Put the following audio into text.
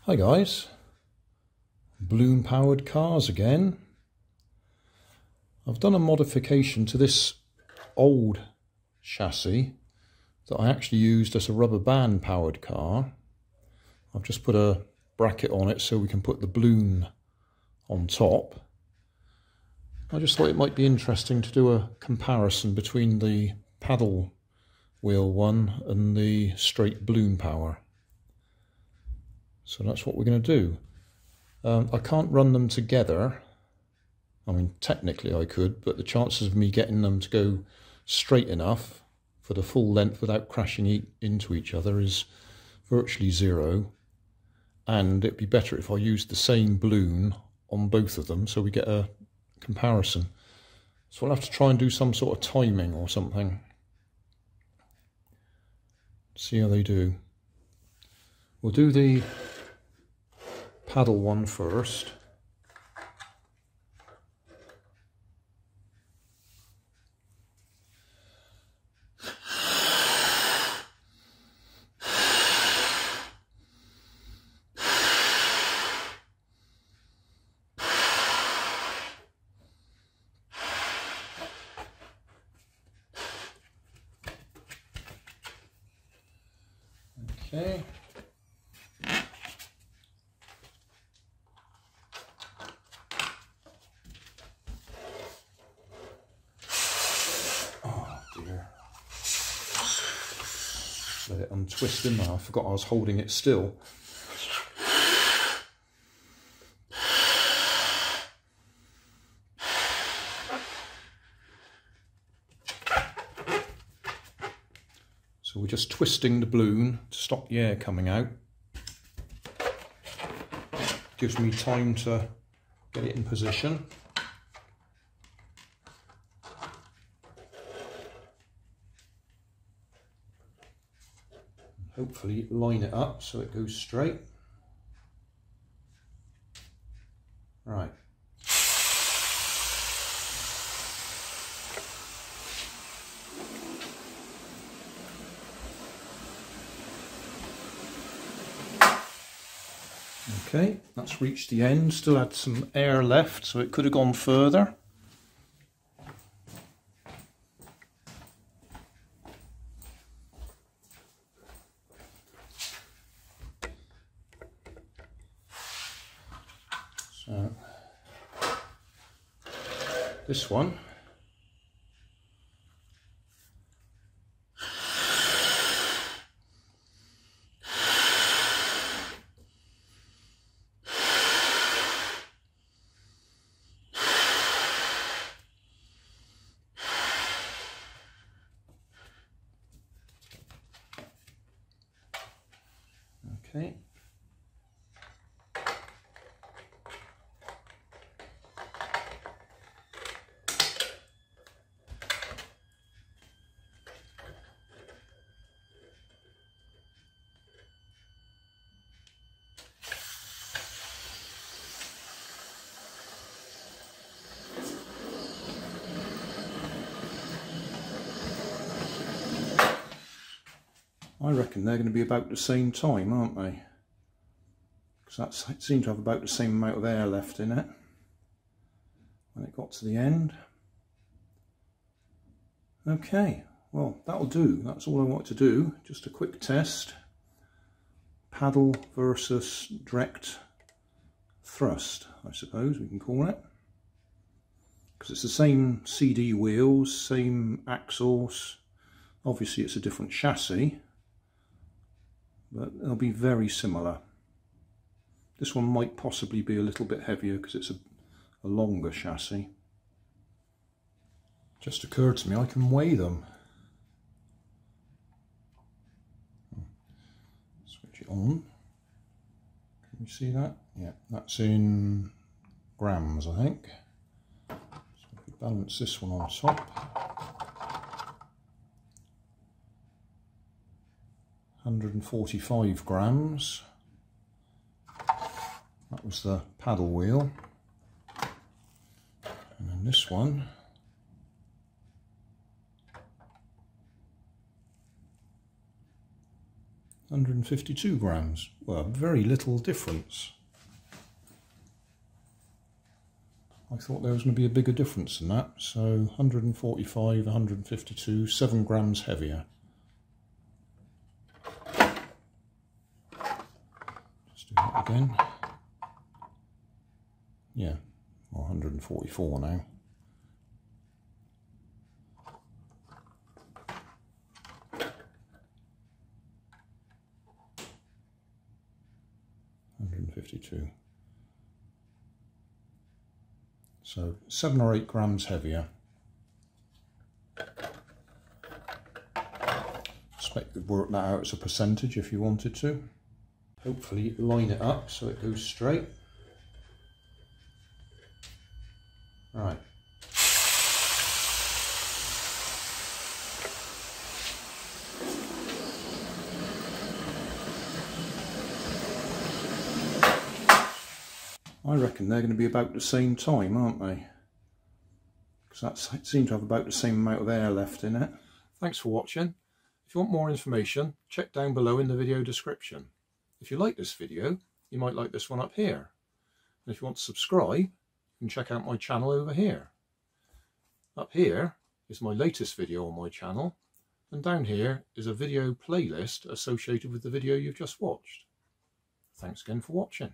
Hi guys, balloon powered cars again. I've done a modification to this old chassis that I actually used as a rubber band powered car. I've just put a bracket on it so we can put the balloon on top. I just thought it might be interesting to do a comparison between the paddle wheel one and the straight balloon power. So that's what we're going to do. I can't run them together. I mean, technically I could, but the chances of me getting them to go straight enough for the full length without crashing into each other is virtually zero. And it'd be better if I used the same balloon on both of them so we get a comparison. So I'll have to try and do some sort of timing or something. See how they do. We'll do the paddle one first. Okay. Oh dear. Let it untwist in there. I forgot I was holding it still. So we're just twisting the balloon to stop the air coming out. Gives me time to get it in position. Hopefully line it up so it goes straight. Right. Okay, that's reached the end, still had some air left, so it could have gone further. So, this one. Okay. I reckon they're going to be about the same time, aren't they? Because that seemed to have about the same amount of air left in it when it got to the end. Okay, well that'll do. That's all I want to do. Just a quick test. Paddle versus direct thrust, I suppose we can call it. Because it's the same CD wheels, same axles. Obviously it's a different chassis, but they'll be very similar. This one might possibly be a little bit heavier because it's a longer chassis. Just occurred to me I can weigh them. Switch it on. Can you see that? Yeah, that's in grams, I think. So if we balance this one on top. 145 grams. That was the paddle wheel. And then this one 152 grams. Well, very little difference. I thought there was going to be a bigger difference than that. So 145, 152, 7 grams heavier. Just do that again. Yeah, well, 144 now. $152. So 7 or 8 grams heavier. I expect you'd work that out as a percentage if you wanted to. Hopefully line it up so it goes straight. Right. I reckon they're going to be about the same time, aren't they? Because that seems to have about the same amount of air left in it. Thanks for watching. If you want more information, check down below in the video description. If you like this video, you might like this one up here. And if you want to subscribe, you can check out my channel over here. Up here is my latest video on my channel, and down here is a video playlist associated with the video you've just watched. Thanks again for watching.